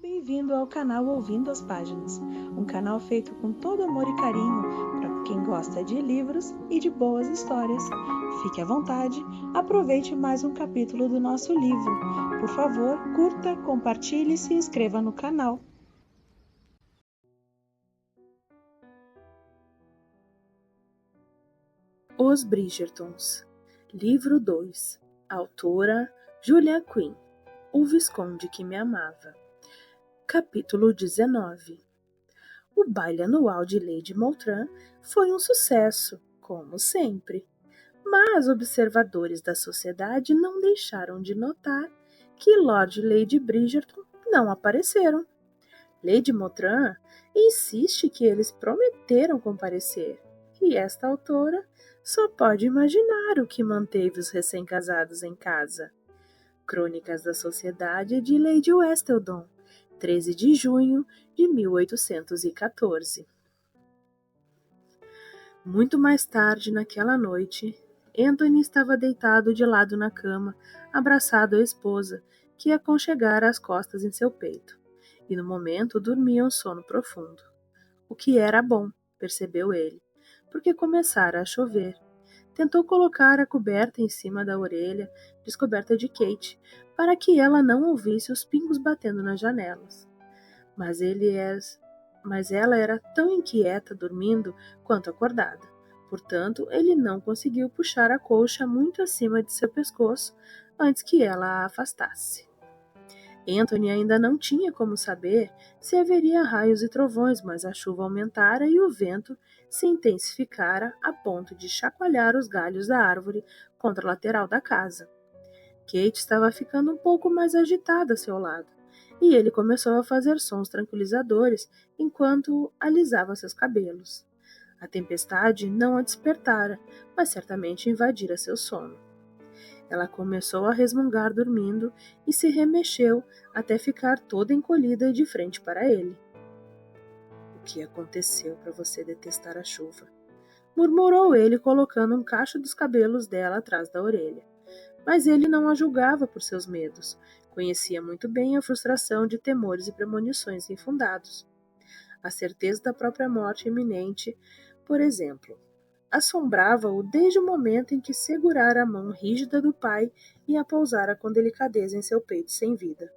Bem-vindo ao canal Ouvindo as Páginas, um canal feito com todo amor e carinho para quem gosta de livros e de boas histórias. Fique à vontade, aproveite mais um capítulo do nosso livro. Por favor, curta, compartilhe e se inscreva no canal. Os Bridgertons, Livro 2, Autora Julia Quinn, O Visconde que me amava. Capítulo 19. O baile anual de Lady Moultran foi um sucesso, como sempre. Mas observadores da sociedade não deixaram de notar que Lord e Lady Bridgerton não apareceram. Lady Moultran insiste que eles prometeram comparecer, e esta autora só pode imaginar o que manteve os recém-casados em casa. Crônicas da Sociedade de Lady Whistledown, 13 de junho de 1814. Muito mais tarde naquela noite, Anthony estava deitado de lado na cama, abraçado à esposa, que aconchegara as costas em seu peito, e no momento dormia um sono profundo. O que era bom, percebeu ele, porque começara a chover. Tentou colocar a coberta em cima da orelha, descoberta de Kate, para que ela não ouvisse os pingos batendo nas janelas. Mas ela era tão inquieta dormindo quanto acordada. Portanto, ele não conseguiu puxar a colcha muito acima de seu pescoço antes que ela a afastasse. Anthony ainda não tinha como saber se haveria raios e trovões, mas a chuva aumentara e o vento se intensificara a ponto de chacoalhar os galhos da árvore contra a lateral da casa. Kate estava ficando um pouco mais agitada a seu lado, e ele começou a fazer sons tranquilizadores enquanto alisava seus cabelos. A tempestade não a despertara, mas certamente invadira seu sono. Ela começou a resmungar dormindo e se remexeu até ficar toda encolhida de frente para ele. "O que aconteceu para você detestar a chuva?" murmurou ele, colocando um cacho dos cabelos dela atrás da orelha. Mas ele não a julgava por seus medos. Conhecia muito bem a frustração de temores e premonições infundados. A certeza da própria morte iminente, por exemplo, assombrava-o desde o momento em que segurara a mão rígida do pai e a pousara com delicadeza em seu peito sem vida.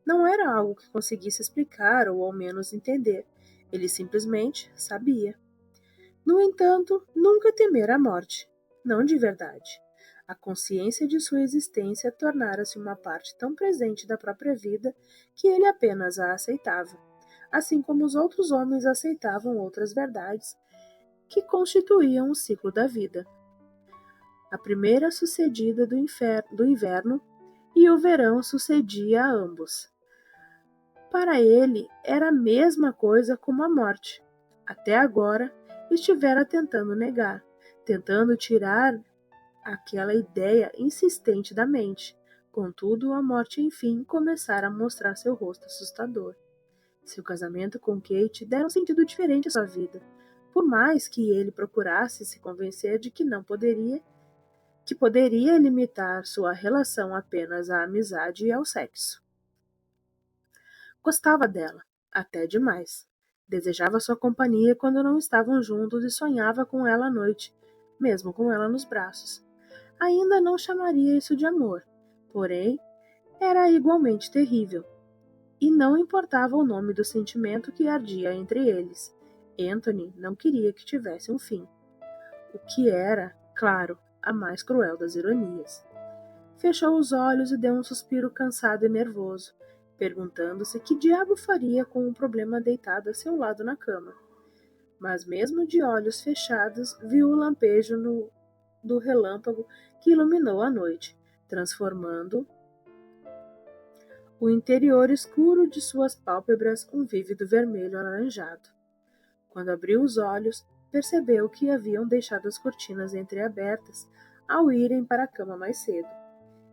Não era algo que conseguisse explicar ou ao menos entender. Ele simplesmente sabia. No entanto, nunca temera a morte. Não de verdade. A consciência de sua existência tornara-se uma parte tão presente da própria vida que ele apenas a aceitava, assim como os outros homens aceitavam outras verdades que constituíam o ciclo da vida. A primeira sucedida do inverno e o verão sucedia a ambos. Para ele, era a mesma coisa como a morte. Até agora, estivera tentando negar, tentando tirar aquela ideia insistente da mente. Contudo, a morte enfim começara a mostrar seu rosto assustador. Seu casamento com Kate dera um sentido diferente à sua vida, por mais que ele procurasse se convencer de que poderia limitar sua relação apenas à amizade e ao sexo. Gostava dela, até demais. Desejava sua companhia quando não estavam juntos e sonhava com ela à noite, mesmo com ela nos braços. Ainda não chamaria isso de amor, porém, era igualmente terrível. E não importava o nome do sentimento que ardia entre eles. Anthony não queria que tivesse um fim. O que era, claro, a mais cruel das ironias. Fechou os olhos e deu um suspiro cansado e nervoso, perguntando-se que diabo faria com o problema deitado a seu lado na cama. Mas mesmo de olhos fechados, viu o lampejo do relâmpago que iluminou a noite, transformando o interior escuro de suas pálpebras um vívido vermelho alaranjado. Quando abriu os olhos, percebeu que haviam deixado as cortinas entreabertas ao irem para a cama mais cedo.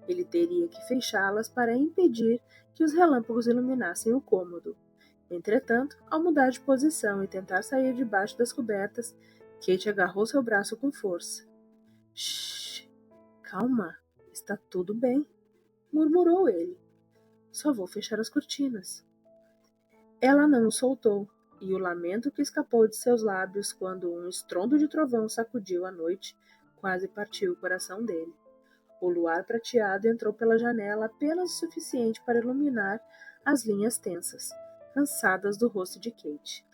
Ele teria que fechá-las para impedir que os relâmpagos iluminassem o cômodo. Entretanto, ao mudar de posição e tentar sair debaixo das cobertas, Kate agarrou seu braço com força. "Shh! Calma, está tudo bem", murmurou ele. "Só vou fechar as cortinas." Ela não o soltou, e o lamento que escapou de seus lábios quando um estrondo de trovão sacudiu a noite quase partiu o coração dele. O luar prateado entrou pela janela apenas o suficiente para iluminar as linhas tensas, cansadas do rosto de Kate.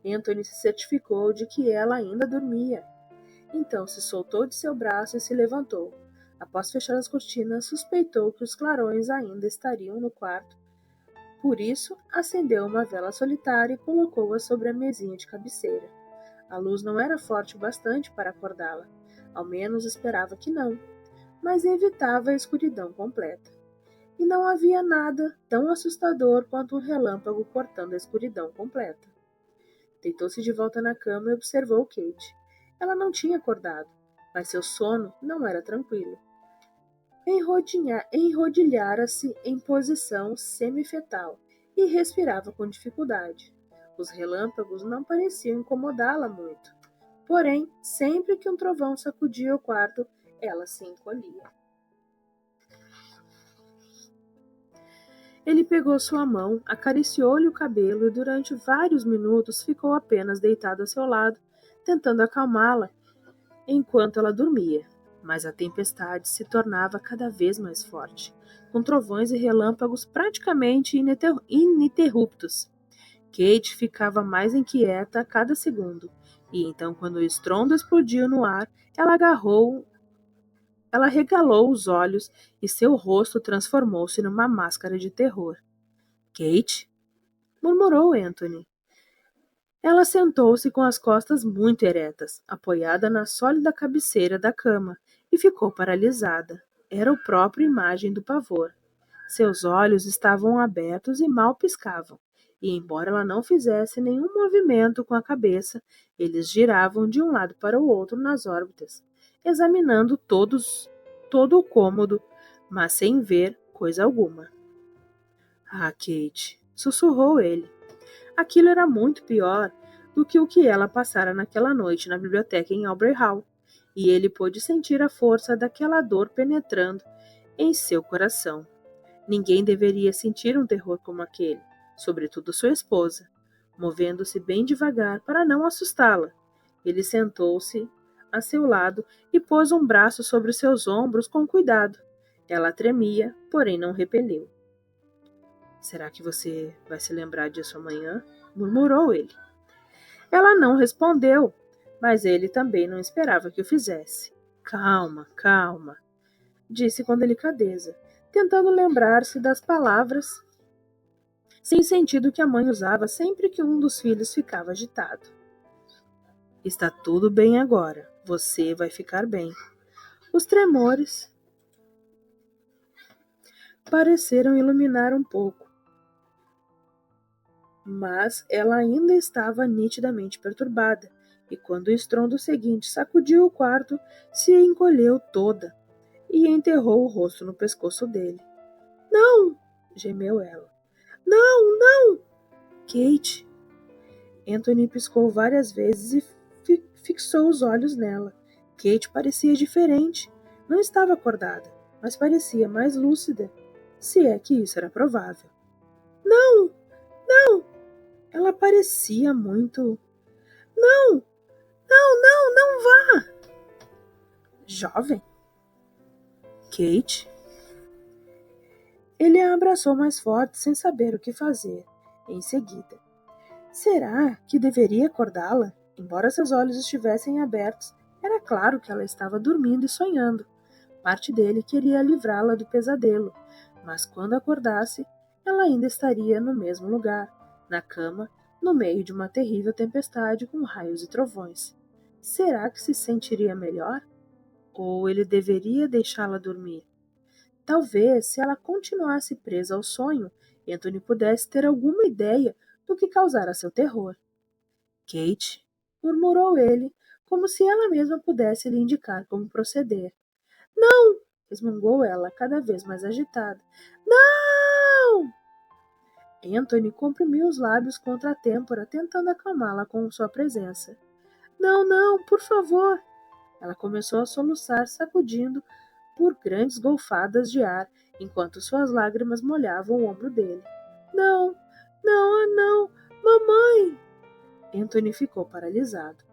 Anthony se certificou de que ela ainda dormia. Então se soltou de seu braço e se levantou. Após fechar as cortinas, suspeitou que os clarões ainda estariam no quarto. Por isso, acendeu uma vela solitária e colocou-a sobre a mesinha de cabeceira. A luz não era forte o bastante para acordá-la. Ao menos esperava que não, mas evitava a escuridão completa. E não havia nada tão assustador quanto um relâmpago cortando a escuridão completa. Deitou-se de volta na cama e observou Kate. Ela não tinha acordado, mas seu sono não era tranquilo. Enrodilhara-se em posição semifetal e respirava com dificuldade. Os relâmpagos não pareciam incomodá-la muito. Porém, sempre que um trovão sacudia o quarto, ela se encolhia. Ele pegou sua mão, acariciou-lhe o cabelo e durante vários minutos ficou apenas deitado a seu lado, tentando acalmá-la enquanto ela dormia. Mas a tempestade se tornava cada vez mais forte, com trovões e relâmpagos praticamente ininterruptos. Kate ficava mais inquieta a cada segundo, e então, quando o estrondo explodiu no ar, ela regalou os olhos e seu rosto transformou-se numa máscara de terror. Kate? Murmurou Anthony. Ela sentou-se com as costas muito eretas, apoiada na sólida cabeceira da cama, e ficou paralisada. Era a própria imagem do pavor. Seus olhos estavam abertos e mal piscavam, e embora ela não fizesse nenhum movimento com a cabeça, eles giravam de um lado para o outro nas órbitas, examinando todo o cômodo, mas sem ver coisa alguma. Ah, Kate, sussurrou ele. Aquilo era muito pior do que o que ela passara naquela noite na biblioteca em Aubrey Hall, e ele pôde sentir a força daquela dor penetrando em seu coração. Ninguém deveria sentir um terror como aquele, sobretudo sua esposa. Movendo-se bem devagar para não assustá-la, ele sentou-se a seu lado e pôs um braço sobre seus ombros com cuidado. Ela tremia, porém não repeliu. Será que você vai se lembrar disso amanhã? Murmurou ele. Ela não respondeu, mas ele também não esperava que o fizesse. Calma, calma, disse com delicadeza, tentando lembrar-se das palavras sem sentido que a mãe usava sempre que um dos filhos ficava agitado. Está tudo bem agora. Você vai ficar bem. Os tremores pareceram iluminar um pouco, mas ela ainda estava nitidamente perturbada, e quando o estrondo seguinte sacudiu o quarto, se encolheu toda e enterrou o rosto no pescoço dele. Não! Gemeu ela. Não, não! Kate! Anthony piscou várias vezes e fixou os olhos nela. Kate parecia diferente. Não estava acordada, mas parecia mais lúcida, se é que isso era provável. Não! Não! Ela parecia muito... Não! Não, não, não vá! Jovem? Kate? Ele a abraçou mais forte, sem saber o que fazer. Em seguida, será que deveria acordá-la? Embora seus olhos estivessem abertos, era claro que ela estava dormindo e sonhando. Parte dele queria livrá-la do pesadelo, mas quando acordasse, ela ainda estaria no mesmo lugar, na cama, no meio de uma terrível tempestade com raios e trovões. Será que se sentiria melhor? Ou ele deveria deixá-la dormir? Talvez, se ela continuasse presa ao sonho, Anthony pudesse ter alguma ideia do que causara seu terror. Kate, murmurou ele, como se ela mesma pudesse lhe indicar como proceder. Não! Resmungou ela, cada vez mais agitada. Não! Anthony comprimiu os lábios contra a têmpora, tentando acalmá-la com sua presença. Não, não, por favor! Ela começou a soluçar, sacudindo por grandes golfadas de ar, enquanto suas lágrimas molhavam o ombro dele. Não, Não, não, mamãe! Anthony ficou paralisado.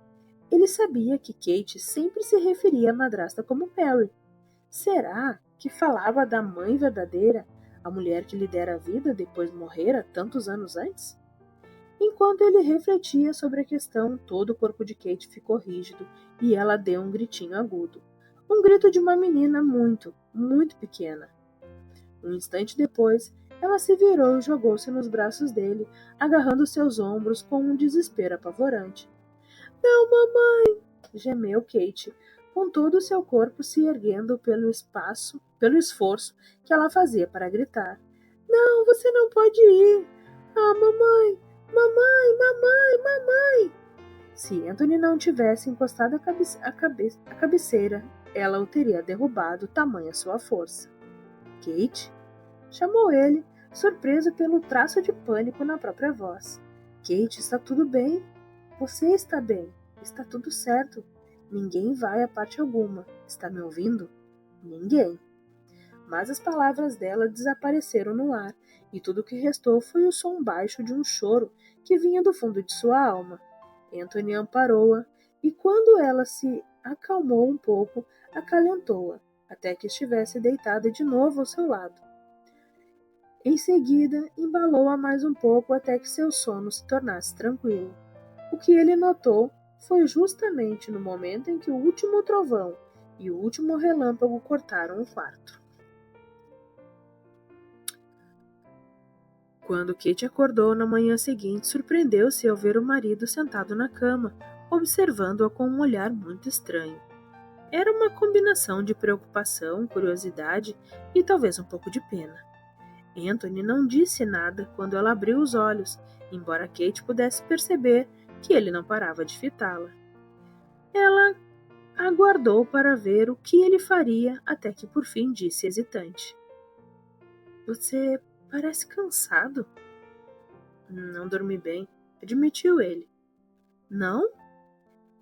Ele sabia que Kate sempre se referia à madrasta como Mary. Será que falava da mãe verdadeira, a mulher que lhe dera a vida depois morrera tantos anos antes? Enquanto ele refletia sobre a questão, todo o corpo de Kate ficou rígido e ela deu um gritinho agudo. Um grito de uma menina muito, muito pequena. Um instante depois, ela se virou e jogou-se nos braços dele, agarrando seus ombros com um desespero apavorante. Não, mamãe! Gemeu Kate, com todo o seu corpo se erguendo pelo esforço que ela fazia para gritar. Não, você não pode ir! Ah, mamãe! Mamãe! Mamãe! Mamãe! Se Anthony não tivesse encostado a cabeceira, ela o teria derrubado, tamanha sua força. Kate? Chamou ele, surpreso pelo traço de pânico na própria voz. Kate, está tudo bem? Você está bem? Está tudo certo. Ninguém vai a parte alguma. Está me ouvindo? Ninguém. Mas as palavras dela desapareceram no ar, e tudo o que restou foi o som baixo de um choro que vinha do fundo de sua alma. Anthony amparou-a, e quando ela se acalmou um pouco, acalentou-a, até que estivesse deitada de novo ao seu lado. Em seguida, embalou-a mais um pouco até que seu sono se tornasse tranquilo. O que ele notou foi justamente no momento em que o último trovão e o último relâmpago cortaram o quarto. Quando Kate acordou na manhã seguinte, surpreendeu-se ao ver o marido sentado na cama, observando-a com um olhar muito estranho. Era uma combinação de preocupação, curiosidade e talvez um pouco de pena. Anthony não disse nada quando ela abriu os olhos, embora Kate pudesse perceber que ele não parava de fitá-la. Ela aguardou para ver o que ele faria até que por fim disse hesitante. Você parece cansado. Não dormi bem, admitiu ele. Não?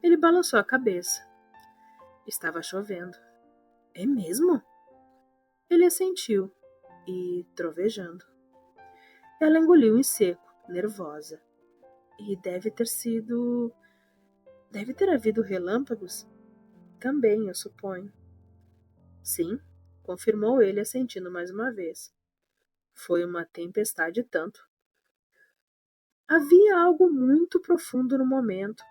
Ele balançou a cabeça. Estava chovendo. É mesmo? Ele assentiu e trovejando. Ela engoliu em seco, nervosa. E deve ter havido relâmpagos? Também, eu suponho. Sim, confirmou ele, assentindo mais uma vez. Foi uma tempestade tanto. Havia algo muito profundo no momento,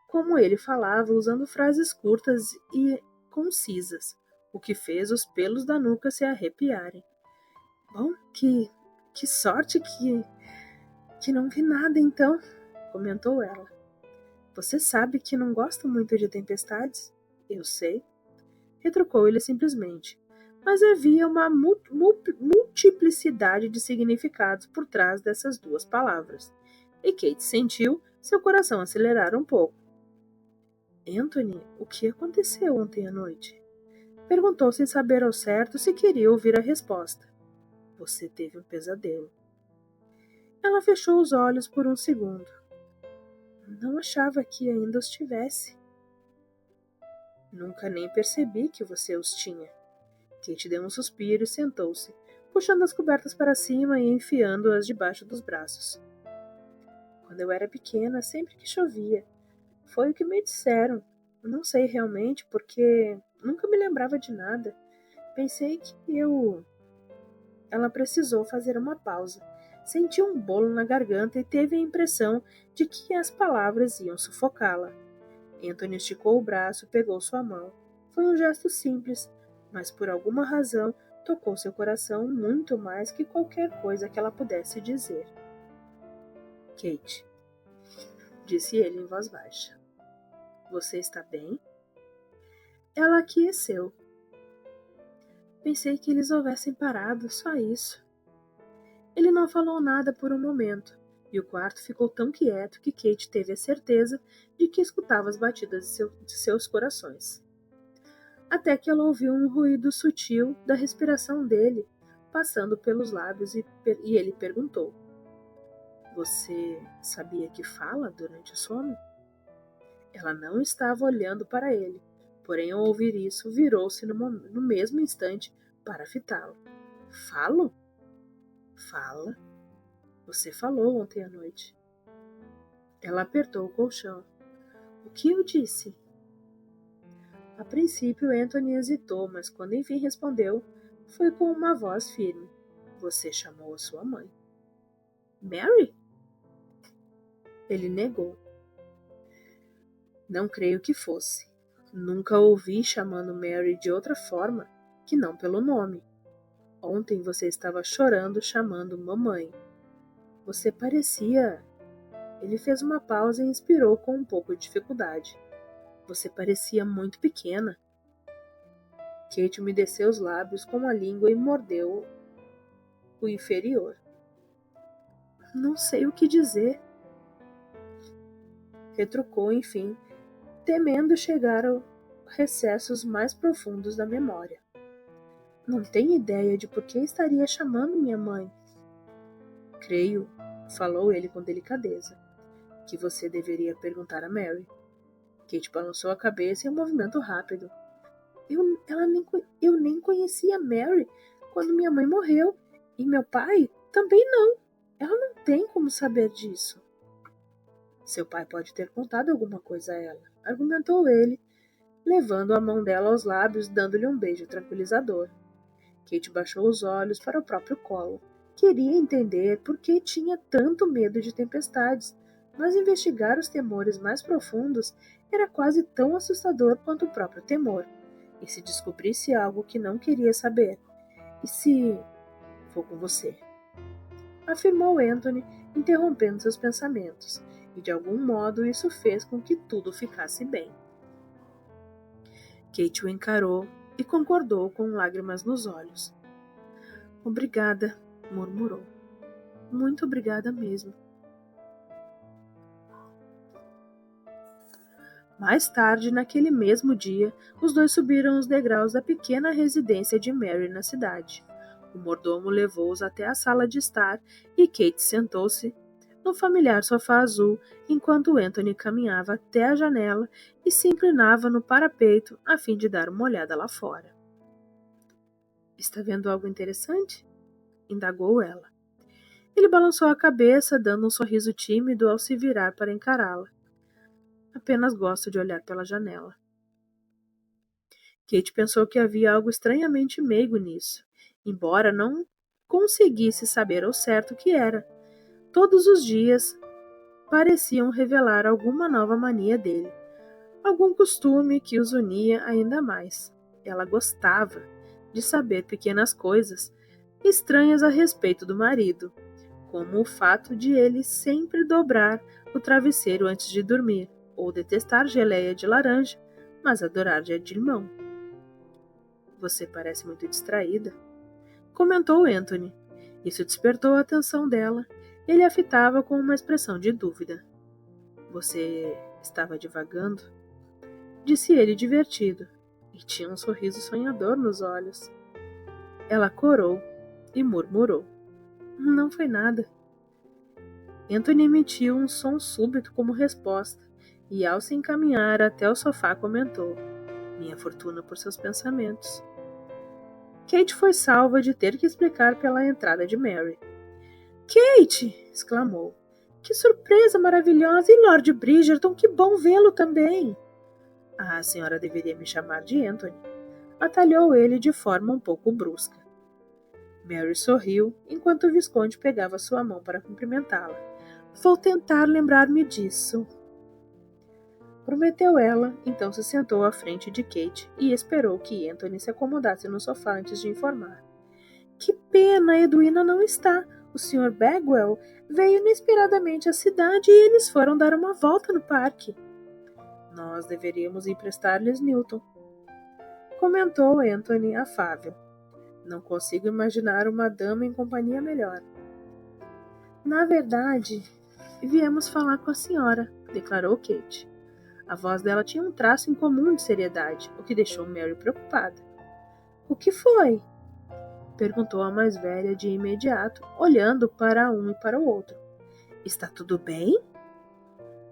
como ele falava, usando frases curtas e concisas, o que fez os pelos da nuca se arrepiarem. Bom, que sorte que não vi nada então, comentou ela. Você sabe que não gosto muito de tempestades? Eu sei. Retrucou ele simplesmente. Mas havia uma multiplicidade de significados por trás dessas duas palavras. E Kate sentiu seu coração acelerar um pouco. Anthony, o que aconteceu ontem à noite? Perguntou sem saber ao certo se queria ouvir a resposta. Você teve um pesadelo. Ela fechou os olhos por um segundo. Não achava que ainda os tivesse. Nunca nem percebi que você os tinha. Kate deu um suspiro e sentou-se, puxando as cobertas para cima e enfiando-as debaixo dos braços. Quando eu era pequena, sempre que chovia. Foi o que me disseram. Não sei realmente, porque nunca me lembrava de nada. Pensei que eu... Ela precisou fazer uma pausa. Sentiu um bolo na garganta e teve a impressão de que as palavras iam sufocá-la. Anthony esticou o braço e pegou sua mão. Foi um gesto simples, mas por alguma razão tocou seu coração muito mais que qualquer coisa que ela pudesse dizer. Kate, disse ele em voz baixa. Você está bem? Ela aqueceu. Pensei que eles houvessem parado, só isso. Ele não falou nada por um momento, e o quarto ficou tão quieto que Kate teve a certeza de que escutava as batidas de seus corações. Até que ela ouviu um ruído sutil da respiração dele, passando pelos lábios, e ele perguntou. Você sabia que fala durante o sono? Ela não estava olhando para ele, porém, ao ouvir isso, virou-se no mesmo instante para fitá-lo. Falo? Fala. Você falou ontem à noite. Ela apertou o colchão. O que eu disse? A princípio, Anthony hesitou, mas quando enfim respondeu, foi com uma voz firme. Você chamou a sua mãe. Mary? Ele negou. Não creio que fosse. Nunca ouvi chamando Mary de outra forma que não pelo nome. Ontem você estava chorando chamando mamãe. Você parecia... Ele fez uma pausa e inspirou com um pouco de dificuldade. Você parecia muito pequena. Kate umedeceu os lábios com a língua e mordeu o inferior. Não sei o que dizer. Retrucou, enfim, temendo chegar aos recessos mais profundos da memória. Não tenho ideia de por que estaria chamando minha mãe. Creio, falou ele com delicadeza, que você deveria perguntar a Mary. Kate balançou a cabeça em um movimento rápido. Eu nem conhecia Mary quando minha mãe morreu, e meu pai também não. Ela não tem como saber disso. Seu pai pode ter contado alguma coisa a ela, argumentou ele, levando a mão dela aos lábios, dando-lhe um beijo tranquilizador. Kate baixou os olhos para o próprio colo. Queria entender por que tinha tanto medo de tempestades, mas investigar os temores mais profundos era quase tão assustador quanto o próprio temor. E se descobrisse algo que não queria saber? E se... Vou com você, afirmou Anthony, interrompendo seus pensamentos, e de algum modo isso fez com que tudo ficasse bem. Kate o encarou e concordou com lágrimas nos olhos. Obrigada, murmurou. Muito obrigada mesmo. Mais tarde, naquele mesmo dia, os dois subiram os degraus da pequena residência de Mary na cidade. O mordomo levou-os até a sala de estar e Kate sentou-se no familiar sofá azul enquanto Anthony caminhava até a janela e se inclinava no parapeito a fim de dar uma olhada lá fora. Está vendo algo interessante? Indagou ela. Ele balançou a cabeça, dando um sorriso tímido ao se virar para encará-la. Apenas gosto de olhar pela janela. Kate pensou que havia algo estranhamente meigo nisso, embora não conseguisse saber ao certo o que era. Todos os dias pareciam revelar alguma nova mania dele, algum costume que os unia ainda mais. Ela gostava de saber pequenas coisas estranhas a respeito do marido, como o fato de ele sempre dobrar o travesseiro antes de dormir, ou detestar geleia de laranja, mas adorar gel de limão. Você parece muito distraída, comentou Anthony. Isso despertou a atenção dela. Ele a fitava com uma expressão de dúvida. Você estava divagando? Disse ele divertido, e tinha um sorriso sonhador nos olhos. Ela corou e murmurou. Não foi nada. Anthony emitiu um som súbito como resposta, e ao se encaminhar até o sofá comentou. Minha fortuna por seus pensamentos. Kate foi salva de ter que explicar pela entrada de Mary. Kate! Exclamou. Que surpresa maravilhosa! E Lord Bridgerton, que bom vê-lo também! Ah, a senhora deveria me chamar de Anthony. Atalhou ele de forma um pouco brusca. Mary sorriu, enquanto o Visconde pegava sua mão para cumprimentá-la. Vou tentar lembrar-me disso. Prometeu ela, então se sentou à frente de Kate e esperou que Anthony se acomodasse no sofá antes de informar. Que pena, Edwina não está. O Sr. Bagwell veio inesperadamente à cidade e eles foram dar uma volta no parque. Nós deveríamos emprestar-lhes Newton, comentou Anthony afável. Não consigo imaginar uma dama em companhia melhor. Na verdade, viemos falar com a senhora, declarou Kate. A voz dela tinha um traço incomum de seriedade, o que deixou Mary preocupada. O que foi? Perguntou a mais velha de imediato, olhando para um e para o outro. Está tudo bem?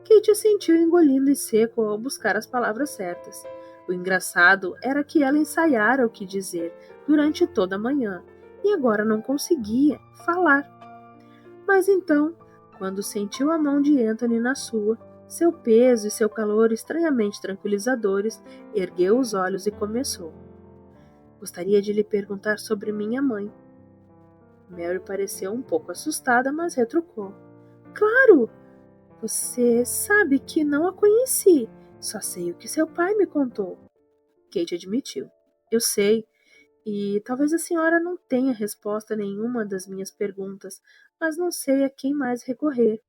Kate assentiu engolindo em seco ao buscar as palavras certas. O engraçado era que ela ensaiara o que dizer durante toda a manhã e agora não conseguia falar. Mas então, quando sentiu a mão de Anthony na sua, seu peso e seu calor estranhamente tranquilizadores, ergueu os olhos e começou. Gostaria de lhe perguntar sobre minha mãe. Mary pareceu um pouco assustada, mas retrucou. Claro! Você sabe que não a conheci. Só sei o que seu pai me contou. Kate admitiu. Eu sei, e talvez a senhora não tenha resposta a nenhuma das minhas perguntas, mas não sei a quem mais recorrer.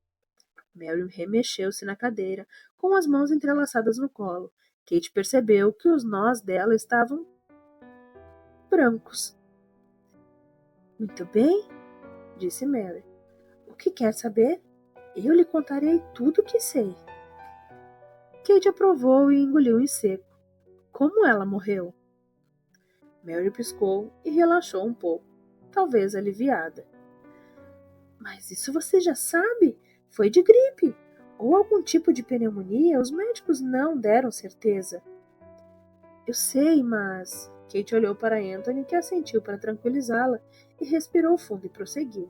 Mary remexeu-se na cadeira, com as mãos entrelaçadas no colo. Kate percebeu que os nós dela estavam brancos. Muito bem, disse Mary. O que quer saber? Eu lhe contarei tudo o que sei. Kate aprovou e engoliu em seco. Como ela morreu? Mary piscou e relaxou um pouco, talvez aliviada. Mas isso você já sabe? Foi de gripe. Ou algum tipo de pneumonia, os médicos não deram certeza. Eu sei, mas... Kate olhou para Anthony, que assentiu para tranquilizá-la, e respirou fundo e prosseguiu.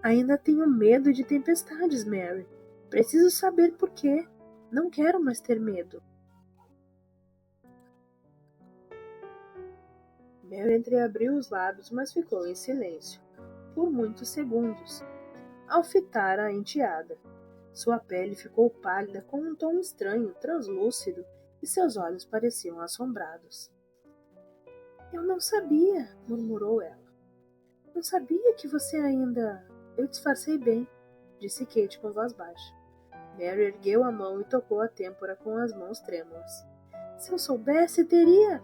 Ainda tenho medo de tempestades, Mary. Preciso saber por quê. Não quero mais ter medo. Mary entreabriu os lábios, mas ficou em silêncio, por muitos segundos, ao fitar a enteada. Sua pele ficou pálida com um tom estranho, translúcido, e seus olhos pareciam assombrados. Eu não sabia, murmurou ela. Não sabia que você ainda... Eu disfarcei bem, disse Kate com voz baixa. Mary ergueu a mão e tocou a têmpora com as mãos trêmulas. Se eu soubesse, teria...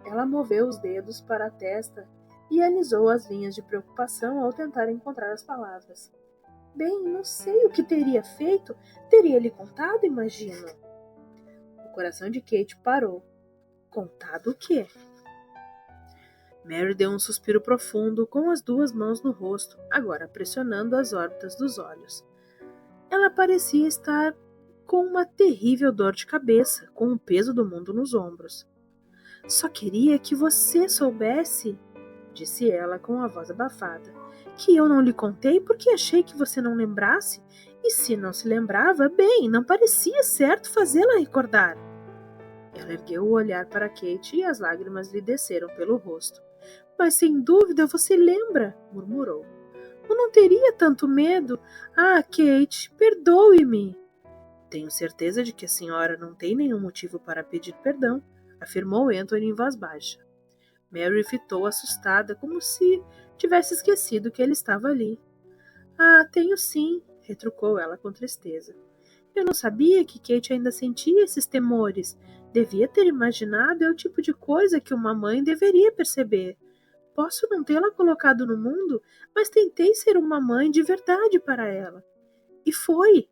Ela moveu os dedos para a testa e alisou as linhas de preocupação ao tentar encontrar as palavras. Bem, não sei o que teria feito. Teria lhe contado, imagino. O coração de Kate parou. Contado o quê? Mary deu um suspiro profundo com as duas mãos no rosto, agora pressionando as órbitas dos olhos. Ela parecia estar com uma terrível dor de cabeça, com o peso do mundo nos ombros. Só queria que você soubesse, disse ela com a voz abafada, que eu não lhe contei porque achei que você não lembrasse, e se não se lembrava, bem, não parecia certo fazê-la recordar. Ela ergueu o olhar para Kate e as lágrimas lhe desceram pelo rosto. Mas sem dúvida você lembra, murmurou. Eu não teria tanto medo. Ah, Kate, perdoe-me. Tenho certeza de que a senhora não tem nenhum motivo para pedir perdão, afirmou Anthony em voz baixa. Mary fitou assustada, como se tivesse esquecido que ele estava ali. Ah, tenho sim, retrucou ela com tristeza. Eu não sabia que Kate ainda sentia esses temores. Devia ter imaginado é o tipo de coisa que uma mãe deveria perceber. Posso não tê-la colocado no mundo, mas tentei ser uma mãe de verdade para ela. E foi,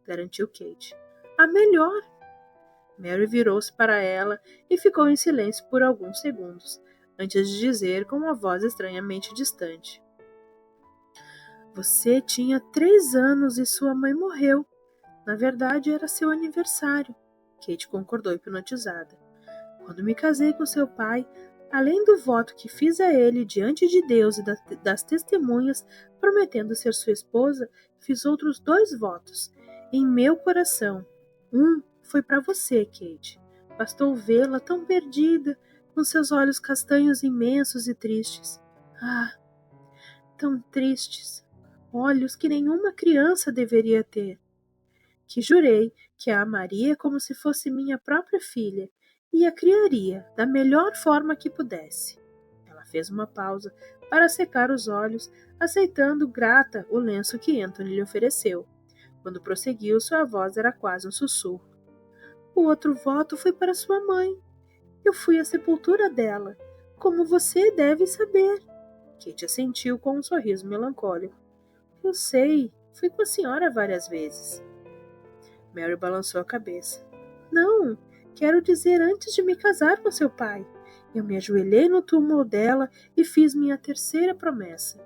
garantiu Kate. A melhor. Mary virou-se para ela e ficou em silêncio por alguns segundos, antes de dizer com uma voz estranhamente distante. Você tinha 3 anos e sua mãe morreu. Na verdade, era seu aniversário. Kate concordou hipnotizada. Quando me casei com seu pai, além do voto que fiz a ele diante de Deus e das testemunhas, prometendo ser sua esposa, fiz outros 2 votos, em meu coração. Um foi para você, Kate. Bastou vê-la tão perdida, com seus olhos castanhos imensos e tristes. Ah, tão tristes. Olhos que nenhuma criança deveria ter. Que jurei que a amaria como se fosse minha própria filha e a criaria da melhor forma que pudesse. Ela fez uma pausa para secar os olhos, aceitando grata o lenço que Anthony lhe ofereceu. Quando prosseguiu, sua voz era quase um sussurro. O outro voto foi para sua mãe. Eu fui à sepultura dela, como você deve saber. Kate assentiu com um sorriso melancólico. Eu sei, fui com a senhora várias vezes. Mary balançou a cabeça. Não, quero dizer antes de me casar com seu pai. Eu me ajoelhei no túmulo dela e fiz minha terceira promessa.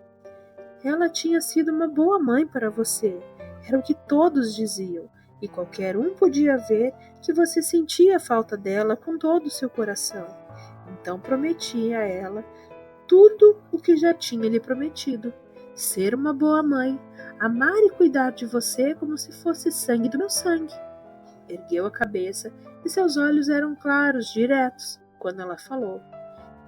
Ela tinha sido uma boa mãe para você. Era o que todos diziam. E qualquer um podia ver que você sentia a falta dela com todo o seu coração. Então prometi a ela tudo o que já tinha lhe prometido: ser uma boa mãe, amar e cuidar de você como se fosse sangue do meu sangue. Ergueu a cabeça e seus olhos eram claros, diretos, quando ela falou: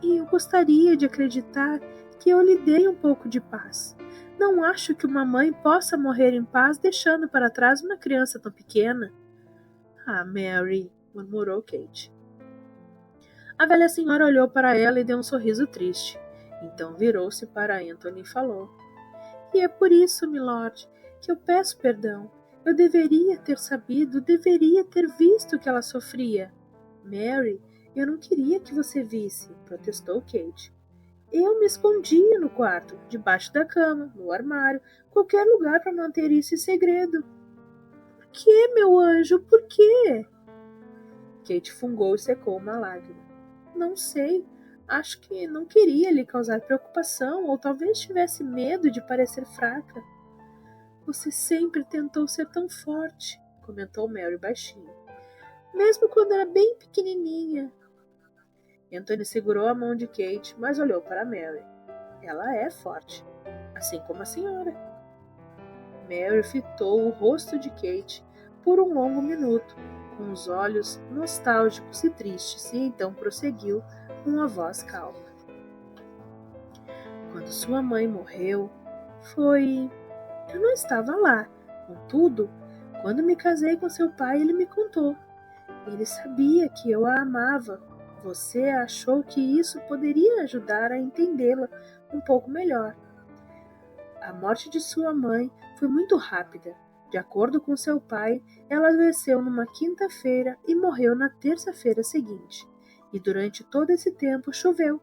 E eu gostaria de acreditar que eu lhe dei um pouco de paz. Não acho que uma mãe possa morrer em paz deixando para trás uma criança tão pequena. Ah, Mary, murmurou Kate. A velha senhora olhou para ela e deu um sorriso triste. Então virou-se para Anthony e falou: E é por isso, milord, que eu peço perdão. Eu deveria ter sabido, deveria ter visto que ela sofria. Mary, eu não queria que você visse, protestou Kate. Eu me escondia no quarto, debaixo da cama, no armário, qualquer lugar para manter isso em segredo. Por que, meu anjo, por quê? Kate fungou e secou uma lágrima. Não sei. Acho que não queria lhe causar preocupação, ou talvez tivesse medo de parecer fraca. Você sempre tentou ser tão forte, comentou Mary baixinho. Mesmo quando era bem pequenininha. Anthony segurou a mão de Kate, mas olhou para Mary. Ela é forte, assim como a senhora. Mary fitou o rosto de Kate por um longo minuto, com os olhos nostálgicos e tristes, e então prosseguiu com uma voz calma. Quando sua mãe morreu, foi... Eu não estava lá. Contudo, quando me casei com seu pai, ele me contou. Ele sabia que eu a amava. Você achou que isso poderia ajudar a entendê-la um pouco melhor. A morte de sua mãe foi muito rápida. De acordo com seu pai, ela adoeceu numa quinta-feira e morreu na terça-feira seguinte. E durante todo esse tempo choveu.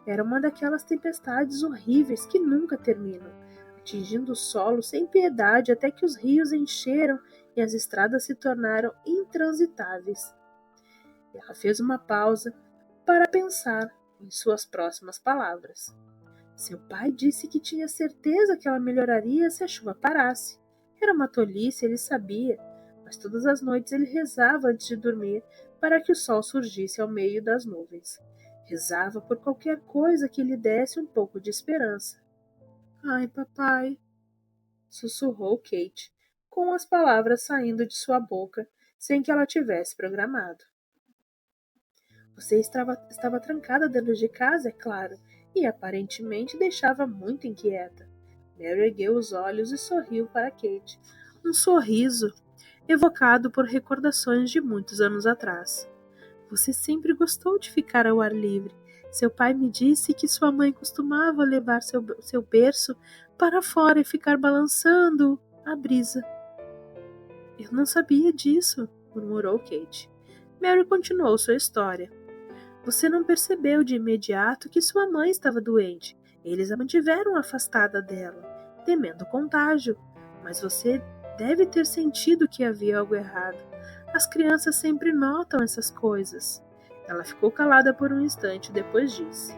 Era uma daquelas tempestades horríveis que nunca terminam, atingindo o solo sem piedade até que os rios encheram e as estradas se tornaram intransitáveis. Ela fez uma pausa para pensar em suas próximas palavras. Seu pai disse que tinha certeza que ela melhoraria se a chuva parasse. Era uma tolice, ele sabia, mas todas as noites ele rezava antes de dormir para que o sol surgisse ao meio das nuvens. Rezava por qualquer coisa que lhe desse um pouco de esperança. Ai, papai, sussurrou Kate, com as palavras saindo de sua boca sem que ela tivesse programado. Você estava trancada dentro de casa, é claro, e aparentemente deixava muito inquieta. Mary ergueu os olhos e sorriu para Kate. Um sorriso evocado por recordações de muitos anos atrás. Você sempre gostou de ficar ao ar livre. Seu pai me disse que sua mãe costumava levar seu berço para fora e ficar balançando a brisa. Eu não sabia disso, murmurou Kate. Mary continuou sua história. Você não percebeu de imediato que sua mãe estava doente. Eles a mantiveram afastada dela, temendo contágio. Mas você deve ter sentido que havia algo errado. As crianças sempre notam essas coisas. Ela ficou calada por um instante e depois disse: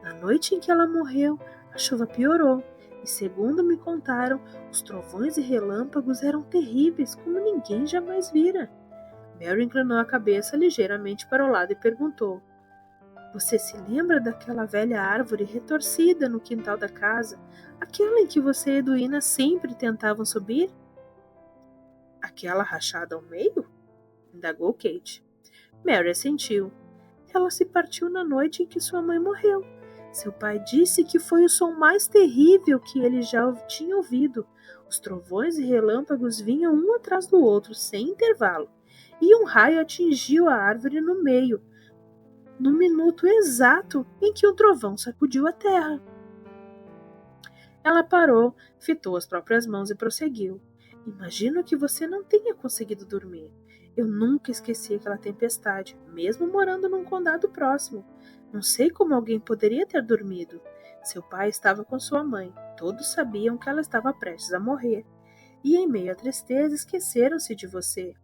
Na noite em que ela morreu, a chuva piorou. E segundo me contaram, os trovões e relâmpagos eram terríveis, como ninguém jamais vira. Mary inclinou a cabeça ligeiramente para o lado e perguntou: Você se lembra daquela velha árvore retorcida no quintal da casa? Aquela em que você e Edwina sempre tentavam subir? Aquela rachada ao meio? Indagou Kate. Mary assentiu. Ela se partiu na noite em que sua mãe morreu. Seu pai disse que foi o som mais terrível que ele já tinha ouvido. Os trovões e relâmpagos vinham um atrás do outro, sem intervalo, e um raio atingiu a árvore no meio, no minuto exato em que o trovão sacudiu a terra. Ela parou, fitou as próprias mãos e prosseguiu. Imagino que você não tenha conseguido dormir. Eu nunca esqueci aquela tempestade, mesmo morando num condado próximo. Não sei como alguém poderia ter dormido. Seu pai estava com sua mãe. Todos sabiam que ela estava prestes a morrer. E em meio à tristeza esqueceram-se de você.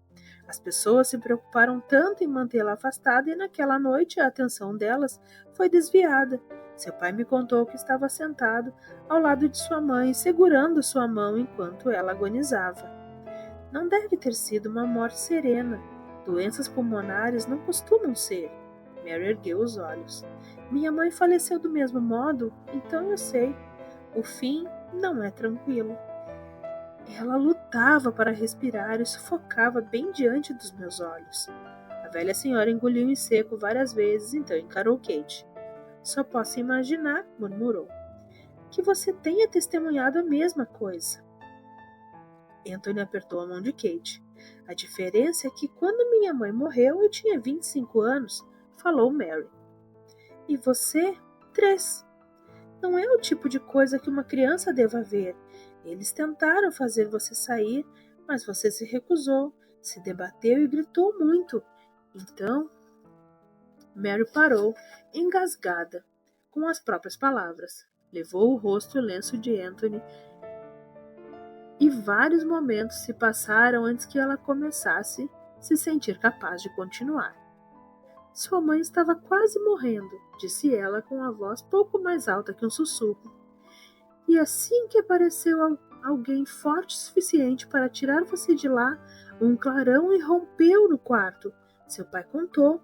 As pessoas se preocuparam tanto em mantê-la afastada e naquela noite a atenção delas foi desviada. Seu pai me contou que estava sentado ao lado de sua mãe, segurando sua mão enquanto ela agonizava. Não deve ter sido uma morte serena. Doenças pulmonares não costumam ser. Mary ergueu os olhos. Minha mãe faleceu do mesmo modo, então eu sei. O fim não é tranquilo. Ela lutava para respirar e sufocava bem diante dos meus olhos. A velha senhora engoliu em seco várias vezes, então encarou Kate. Só posso imaginar, murmurou, que você tenha testemunhado a mesma coisa. Anthony apertou a mão de Kate. A diferença é que quando minha mãe morreu eu tinha 25 anos, falou Mary. E você? 3. Não é o tipo de coisa que uma criança deva ver. Eles tentaram fazer você sair, mas você se recusou, se debateu e gritou muito. Então, Mary parou, engasgada, com as próprias palavras. Levou o rosto e o lenço de Anthony e vários momentos se passaram antes que ela começasse a se sentir capaz de continuar. Sua mãe estava quase morrendo, disse ela com a voz pouco mais alta que um sussurro. E assim que apareceu alguém forte o suficiente para tirar você de lá, um clarão irrompeu no quarto. Seu pai contou.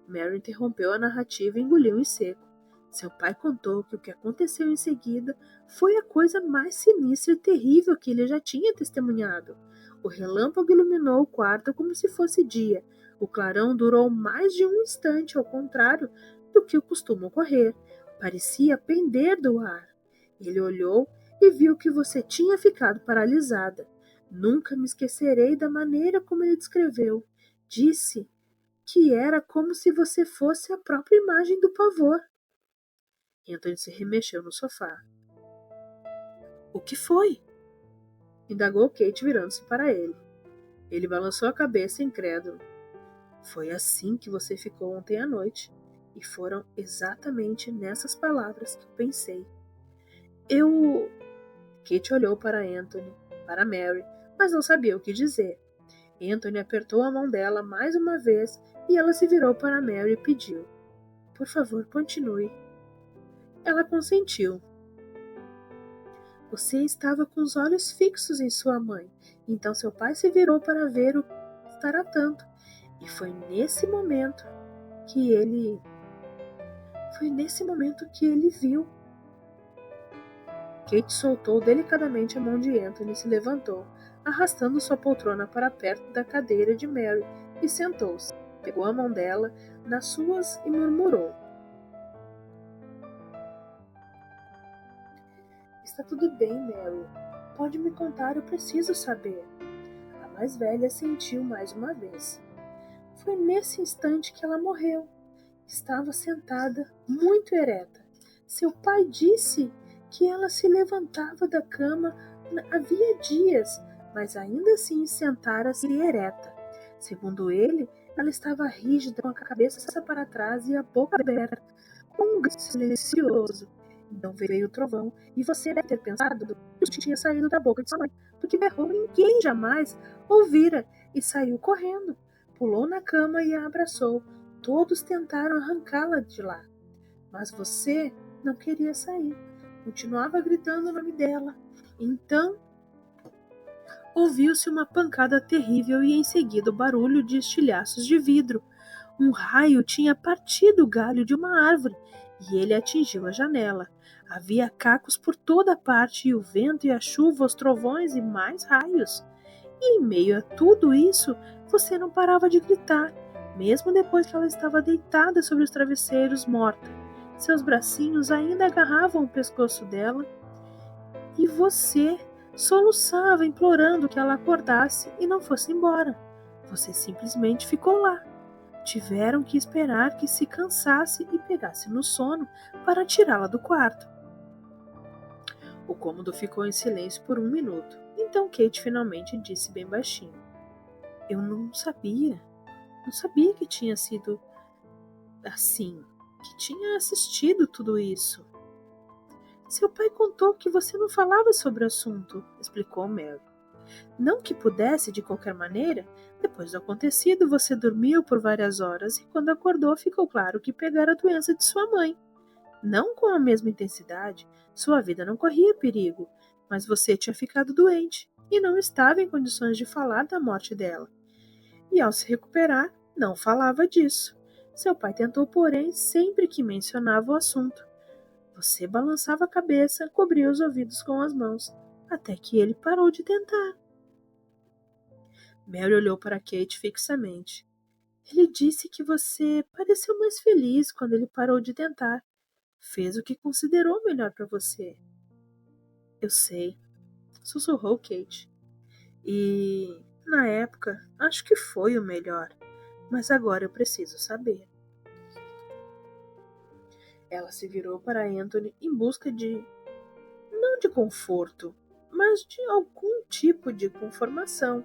Mary interrompeu a narrativa e engoliu em seco. Seu pai contou que o que aconteceu em seguida foi a coisa mais sinistra e terrível que ele já tinha testemunhado. O relâmpago iluminou o quarto como se fosse dia. O clarão durou mais de um instante, ao contrário do que costuma ocorrer. Parecia pender do ar. Ele olhou e viu que você tinha ficado paralisada. Nunca me esquecerei da maneira como ele descreveu. Disse que era como se você fosse a própria imagem do pavor. Anthony se remexeu no sofá. O que foi? Indagou Kate virando-se para ele. Ele balançou a cabeça incrédulo. Foi assim que você ficou ontem à noite. E foram exatamente nessas palavras que eu pensei. Kate olhou para Anthony, para Mary, mas não sabia o que dizer. Anthony apertou a mão dela mais uma vez e ela se virou para Mary e pediu. Por favor, continue. Ela consentiu. Você estava com os olhos fixos em sua mãe, então seu pai se virou para ver o que estará tanto. E foi nesse momento que ele viu. Kate soltou delicadamente a mão de Anthony e se levantou, arrastando sua poltrona para perto da cadeira de Mary e sentou-se. Pegou a mão dela nas suas e murmurou. Está tudo bem, Mary. Pode me contar, eu preciso saber. A mais velha sentiu mais uma vez. Foi nesse instante que ela morreu. Estava sentada, muito ereta. Seu pai disse que ela se levantava da cama havia dias, mas ainda assim sentara-se ereta. Segundo ele, ela estava rígida, com a cabeça para trás e a boca aberta, com um grito silencioso. Então veio o trovão, e você deve ter pensado que tinha saído da boca de sua mãe, porque berrou ninguém jamais ouvira, e saiu correndo. Pulou na cama e a abraçou. Todos tentaram arrancá-la de lá, mas você não queria sair. Continuava gritando o nome dela. Então, ouviu-se uma pancada terrível e em seguida o barulho de estilhaços de vidro. Um raio tinha partido o galho de uma árvore e ele atingiu a janela. Havia cacos por toda parte e o vento e a chuva, os trovões e mais raios. E em meio a tudo isso, você não parava de gritar, mesmo depois que ela estava deitada sobre os travesseiros, morta. Seus bracinhos ainda agarravam o pescoço dela e você soluçava, implorando que ela acordasse e não fosse embora. Você simplesmente ficou lá. Tiveram que esperar que se cansasse e pegasse no sono para tirá-la do quarto. O cômodo ficou em silêncio por 1 minuto. Então Kate finalmente disse bem baixinho. Eu não sabia que tinha sido assim, que tinha assistido tudo isso. Seu pai contou que você não falava sobre o assunto, explicou Mary. Não que pudesse, de qualquer maneira. Depois do acontecido, você dormiu por várias horas e quando acordou ficou claro que pegara a doença de sua mãe. Não com a mesma intensidade, sua vida não corria perigo, mas você tinha ficado doente e não estava em condições de falar da morte dela. E ao se recuperar, não falava disso. Seu pai tentou, porém, sempre que mencionava o assunto. Você balançava a cabeça, cobria os ouvidos com as mãos, até que ele parou de tentar. Mary olhou para Kate fixamente. Ele disse que você pareceu mais feliz quando ele parou de tentar. Fez o que considerou melhor para você. Eu sei, sussurrou Kate. E, na época, acho que foi o melhor. Mas agora eu preciso saber. Ela se virou para Anthony em busca não de conforto, mas de algum tipo de conformação,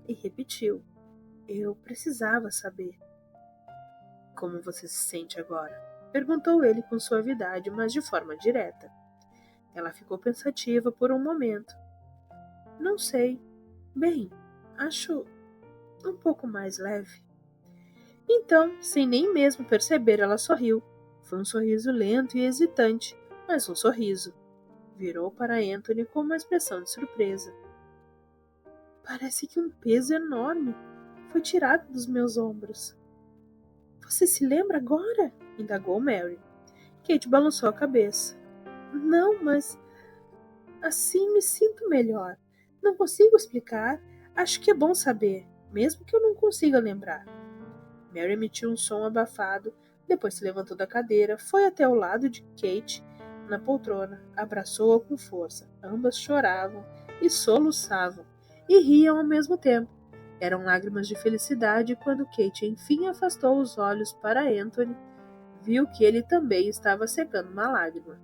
e repetiu: Eu precisava saber. Como você se sente agora? Perguntou ele com suavidade, mas de forma direta. Ela ficou pensativa por um momento. Não sei. Bem, acho um pouco mais leve. Então, sem nem mesmo perceber, ela sorriu. Foi um sorriso lento e hesitante, mas um sorriso. Virou para Anthony com uma expressão de surpresa. Parece que um peso enorme foi tirado dos meus ombros. Você se lembra agora? Indagou Mary. Kate balançou a cabeça. Não, mas assim me sinto melhor. Não consigo explicar. Acho que é bom saber, mesmo que eu não consiga lembrar. Mary emitiu um som abafado, depois se levantou da cadeira, foi até o lado de Kate na poltrona, abraçou-a com força. Ambas choravam e soluçavam, e riam ao mesmo tempo. Eram lágrimas de felicidade quando Kate enfim afastou os olhos para Anthony, viu que ele também estava secando uma lágrima.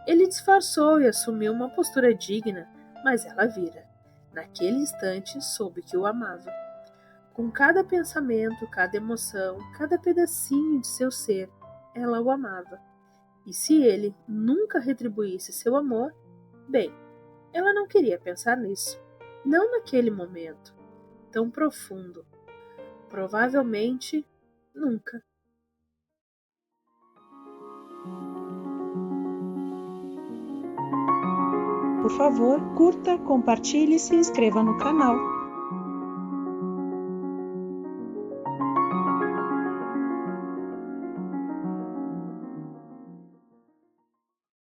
Ele disfarçou e assumiu uma postura digna, mas ela vira. Naquele instante, soube que o amava. Com cada pensamento, cada emoção, cada pedacinho de seu ser, ela o amava. E se ele nunca retribuísse seu amor, bem, ela não queria pensar nisso. Não naquele momento, tão profundo. Provavelmente, nunca. Por favor, curta, compartilhe e se inscreva no canal.